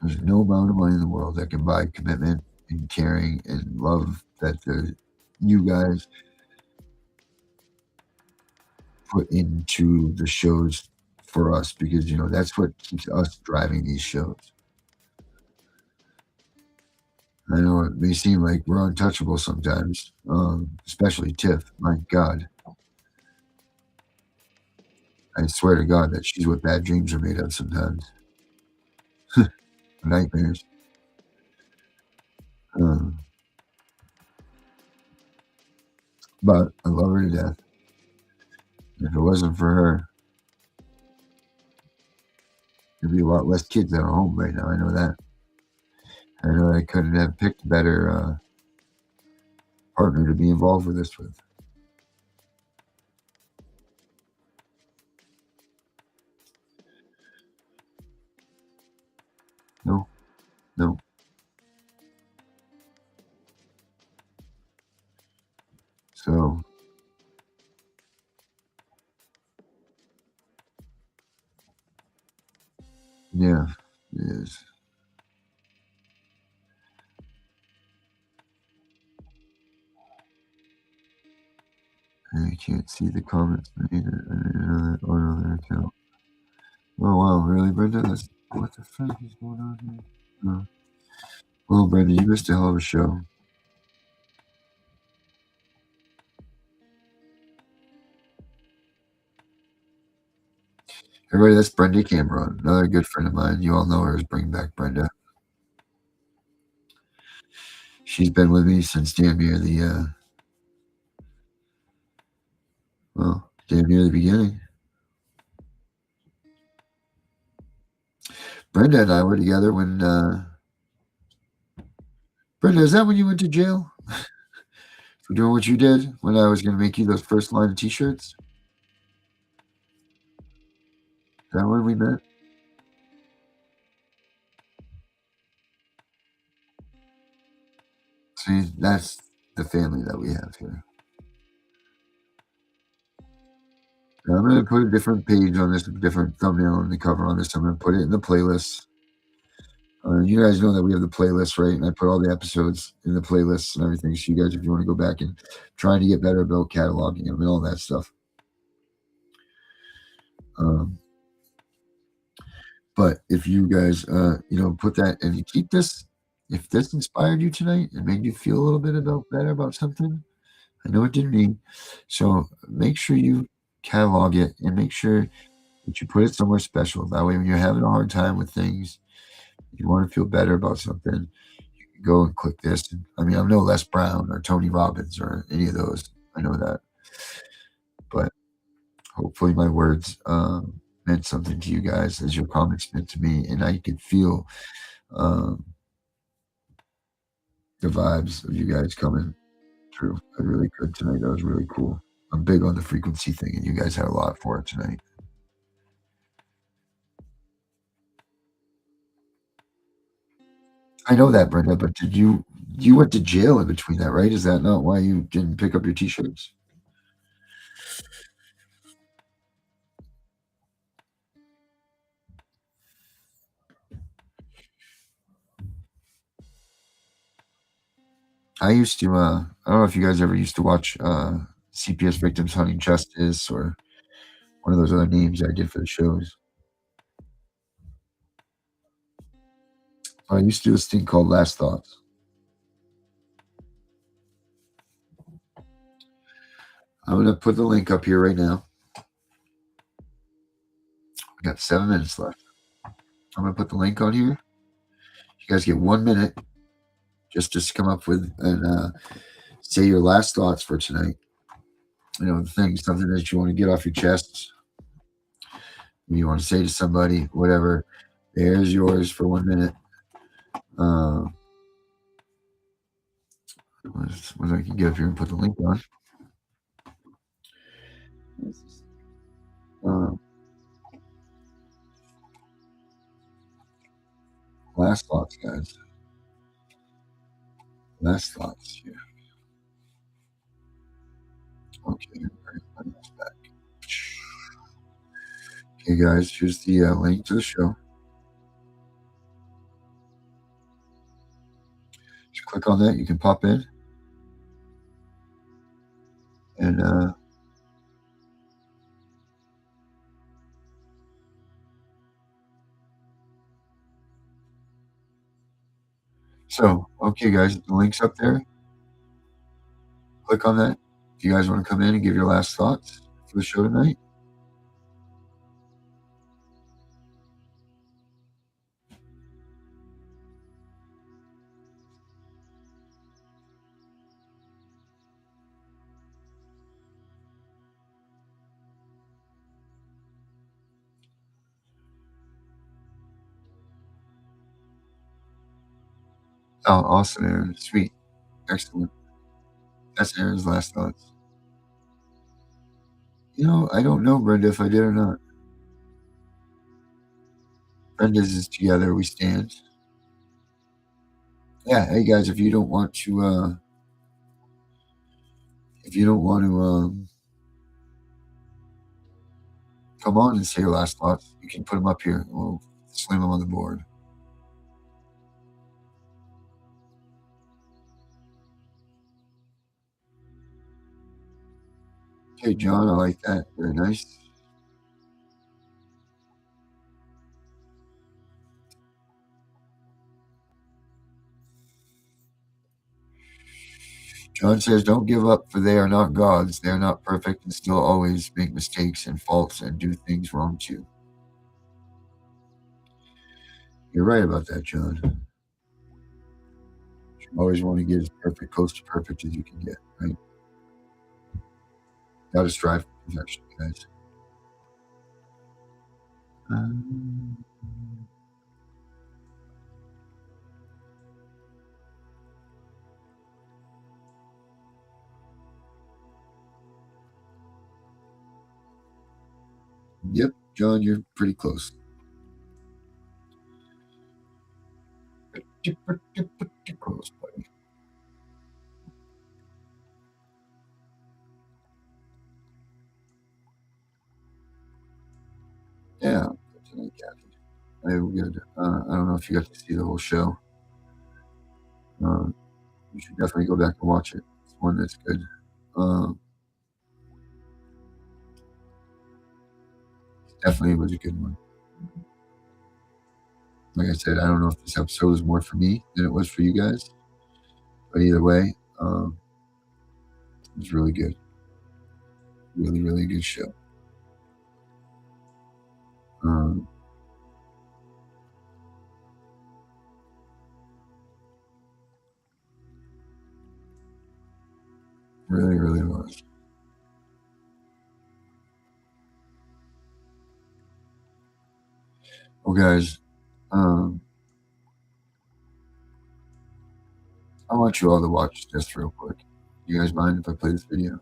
There's no amount of money in the world that can buy commitment and caring and love that you guys put into the shows for us, because you know that's what keeps us driving these shows. I know it may seem like we're untouchable sometimes, especially Tiff. My God, I swear to God that she's what bad dreams are made of sometimes. Nightmares. But I love her to death. If it wasn't for her, there'd be a lot less kids at home right now. I know that. I know I couldn't have picked a better partner to be involved with this with. No. So, yeah, it is. I can't see the comments made on another account. Oh wow, really, Brenda? What the fuck is going on here? Oh. Well, Brenda, you missed a hell of a show. Everybody, that's Brenda Cameron, another good friend of mine. You all know her as Bring Back Brenda. She's been with me since damn near the beginning. Brenda and I were together when Brenda, is that when you went to jail for doing what you did when I was going to make you those first line of t-shirts? Is that when we met? See, that's the family that we have here. Now, I'm going to put a different page on this, a different thumbnail on the cover on this. I'm going to put it in the playlist. You guys know that we have the playlist, right? And I put all the episodes in the playlists and everything. So you guys, if you want to go back and trying to get better about cataloging them and all that stuff. But if you guys, put that and you keep this, if this inspired you tonight and made you feel a little bit better about something, I know it did me. So make sure you catalog it and make sure that you put it somewhere special. That way, when you're having a hard time with things, you want to feel better about something, you can go and click this. I mean, I'm no Les Brown or Tony Robbins or any of those. I know that. But hopefully my words meant something to you guys as your comments meant to me. And I could feel the vibes of you guys coming through. I really could tonight. That was really cool. I'm big on the frequency thing, and you guys had a lot for it tonight. I know that, Brenda, but you went to jail in between that, right? Is that not why you didn't pick up your t-shirts? I used to, I don't know if you guys ever used to watch CPS Victims Hunting Justice or one of those other names I did for the shows. I used to do this thing called Last Thoughts. I'm going to put the link up here right now. We got 7 minutes left. I'm going to put the link on here. You guys get 1 minute just to come up with and say your last thoughts for tonight. You know, something that you want to get off your chest. You want to say to somebody, whatever. There's yours for 1 minute. What I can get up here and put the link on. Last thoughts, guys. Last thoughts here. Okay, back. Okay, guys, here's the link to the show. Just click on that. You can pop in. And so, okay, guys, the link's up there. Click on that. If you guys want to come in and give your last thoughts for the show tonight. Oh, awesome, Aaron. Sweet. Excellent. That's Aaron's last thoughts. You know, I don't know, Brenda, if I did or not. Brenda's is together we stand. Yeah, hey guys, if you don't want to come on and say your last thoughts, you can put them up here. We'll slam them on the board. Okay, John, I like that. Very nice. John says, don't give up, for they are not gods. They are not perfect and still always make mistakes and faults and do things wrong too. You're right about that, John. You always want to get as perfect, close to perfect as you can get, right? Gotta strive for perfection, guys. Yep, John, you're pretty close. Pretty close, buddy. Yeah, tonight, Kathy. Hey, we're good. I don't know if you got to see the whole show. You should definitely go back and watch it. It's one that's good. Definitely was a good one. Like I said, I don't know if this episode was more for me than it was for you guys, but either way, it was really good. Really, really good show. Really, really was. Well, guys, I want you all to watch this real quick. You guys mind if I play this video?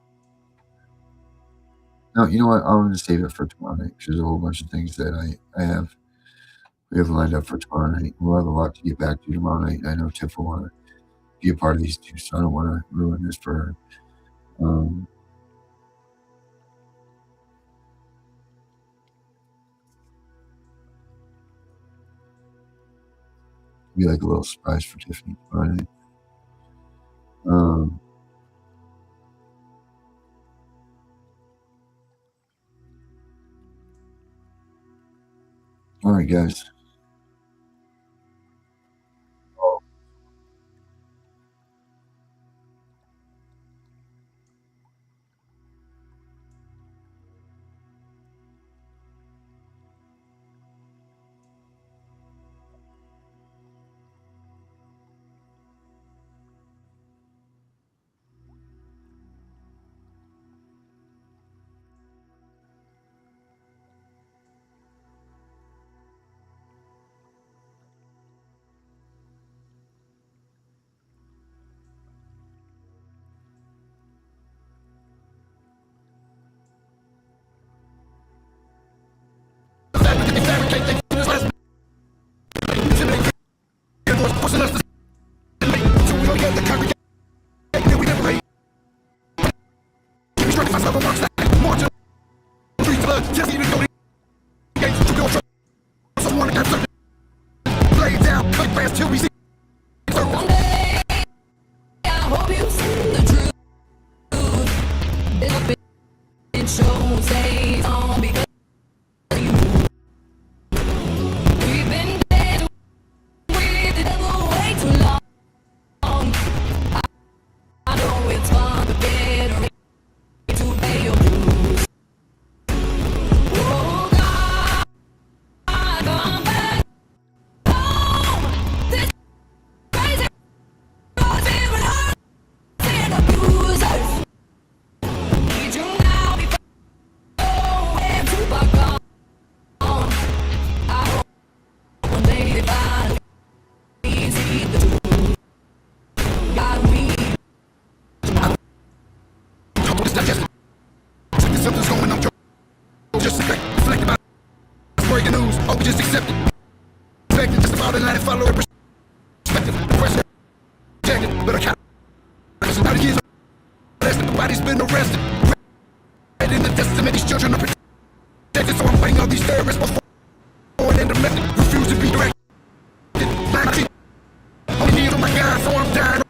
No, you know what? I'm going to save it for tomorrow night because there's a whole bunch of things that we have lined up for tomorrow night. We'll have a lot to get back to tomorrow night. I know Tiff will want to be a part of these too, so I don't want to ruin this for her. Be like a little surprise for Tiffany tomorrow night. All right, guys. fabricate their fingers less. Pushing us to so we don't get the congregation that we never hate. Keep me straight if I stop and watch that. March up, free blood, just even go to the gates to go trouble. Someone that got something. Lay down, cut fast till we see. One day, I hope you see the truth. This bitch show stays on because of you. We've been dead with the devil way too long. I know it's fun to get ready to pay your dues. Oh God, come back home. This crazy road even hurts and abusers. Need you now before we're too far gone. I hope one day they finally see the truth. God, we It's not just something's going on. Just reflect about it. Breaking news. Oh, we just accept it. Expect it. Just about it. Let it follow it. Perspective. Pressure. Rejected. But I can't. Because about years arrested. Nobody's been arrested. Read in the testament. These children are protected. So I'm fighting all these terrorists before and the method. Refuse to be directed. Only need on my God, so I'm dying.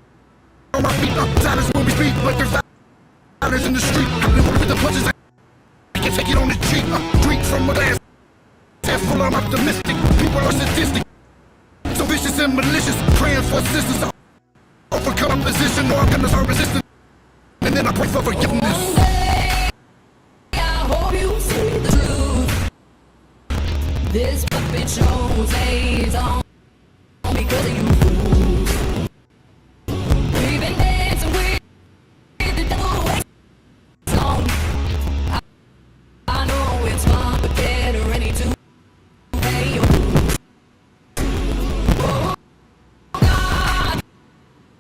On my feet. Silence when we speak. But there's violence in the street. I've been with the punches. I can take it on the cheek. Drink from a glass. Half full, I'm optimistic. People are sadistic. So vicious and malicious. Praying for assistance. Overcome opposition, or I'm gonna start resisting. And then I pray for forgiveness. one day, I hope you see the truth. This puppet show stays on because of you fools. We've been dancing with the devil way too long. I know it's fun, but get ready to pay your dues. Oh God,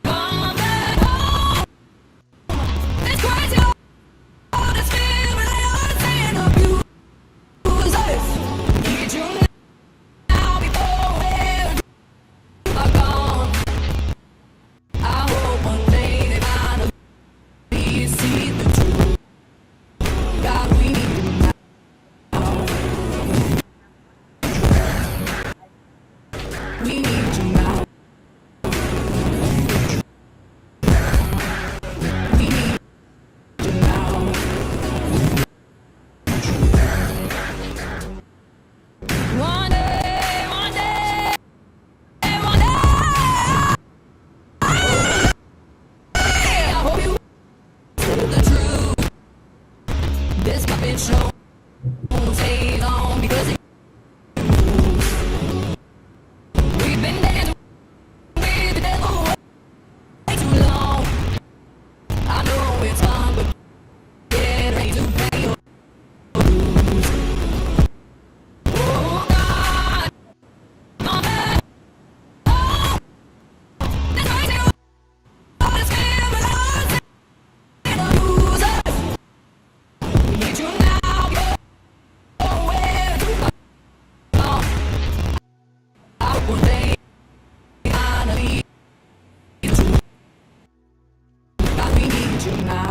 come back home. This crazy world is filled with lies and abusers. Need you now before we're too far gone. I hope one day they finally see the truth. God, we need you now. We need you now. We need you now. One day, one day, one day, I hope you see the truth. This puppet show stays on because it we've been dancing with the devil way too long. I know it's fun, but get ready to pay your dues. Oh God, come back home. This crazy world is filled with lies and abusers. We need you now before we're too far gone. I hope one day finally the truth. God, we need you now.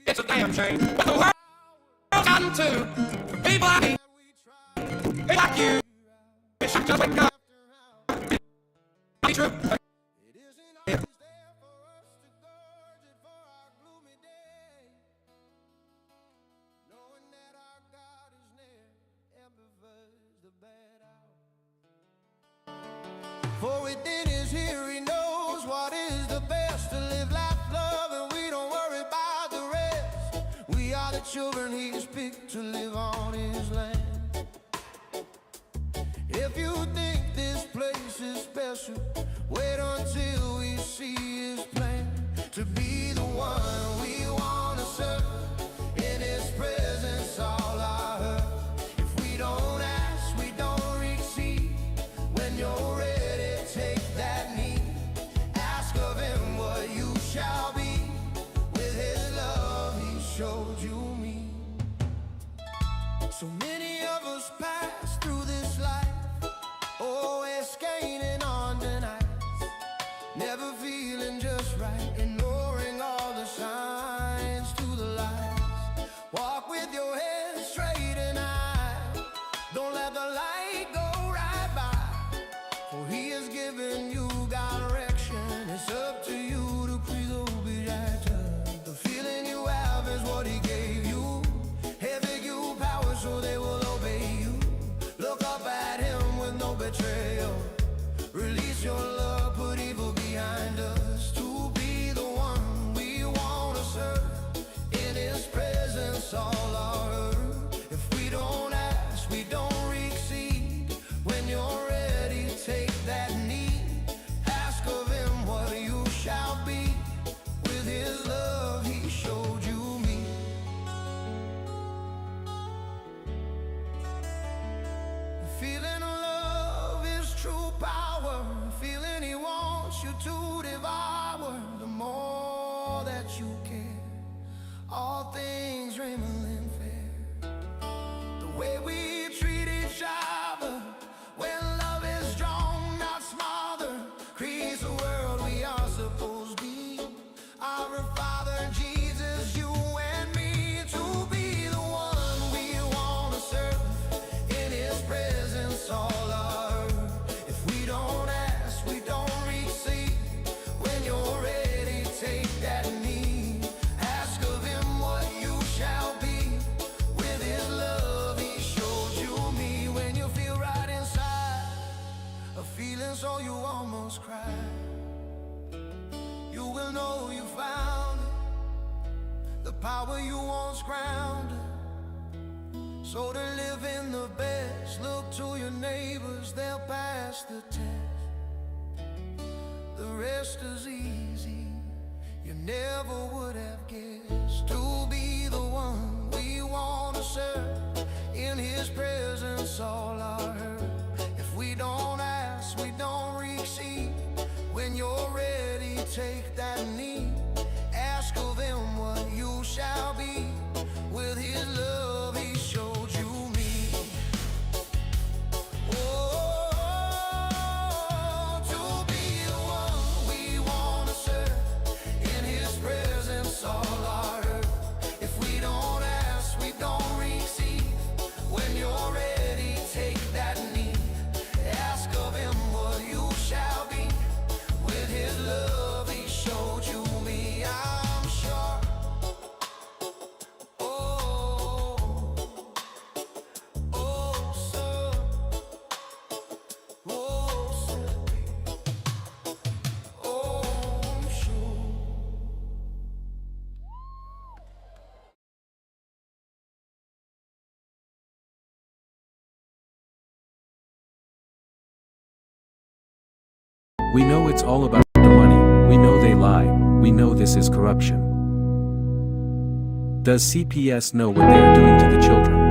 It's a damn shame what the world's gotten to. People like me, they like you. Wish I could wake up. Be true. For within his here he knows what is the best, to live life, love, and we don't worry about the rest. We are the children he's picked to live on his land. If you think this place is special, wait until we see his plan. To be the one we wanna serve, in his presence all I heard. If we don't ask, we don't receive. When you're ready, take that knee. Ask of him what you shall be. With his love he showed you me. So many of us pass through this life, always gaining on the night, never feeling just right, ignoring all the signs to the lies. Walk with your head straight and high, don't let the light go right by, for he has given you direction. It's up to you to please obey that. The feeling you have is what he gave you. He'll give you power so they will obey you. Look up at him with no betrayal. Release your love, put evil behind us. To be the one we wanna serve, in his presence all our earth. If we don't ask, we don't receive. When you're ready, take that knee. Ask of him what you shall be. With his love he showed you me. Feeling of love is true power. Feeling he wants you to devour. The more that you care, all things remain fair. The way we treat each other, when love is strong, not smothered, creates the world we are supposed to be. Our Father Jesus, you and me, to be the one we wanna serve, in his presence all our earth. If we don't ask, we don't receive. When you're ready, take that knee. Ask of him what you shall be. With his love he showed you me. When you feel right inside, a feeling so you almost cry, you will know you found it. The power you once grounded. So to live in the best, look to your neighbors, they'll pass the test. The rest is easy, you never would have guessed. To be the one we wanna serve, in his presence all our hurt. If we don't ask, we don't receive. When you're ready, take that knee. Ask of him what you shall be. With his love he showed you me. Oh, to be the one we wanna serve, in his presence all our earth. If we don't ask, we don't receive. When you're ready, take that knee. Ask of him what you shall be. With his love he showed you me. I'm sure. Oh, oh, sir. Oh, sir. Oh, I'm sure. We know it's all about the money, we know they lie, we know this is corruption. Does CPS know what they are doing to the children?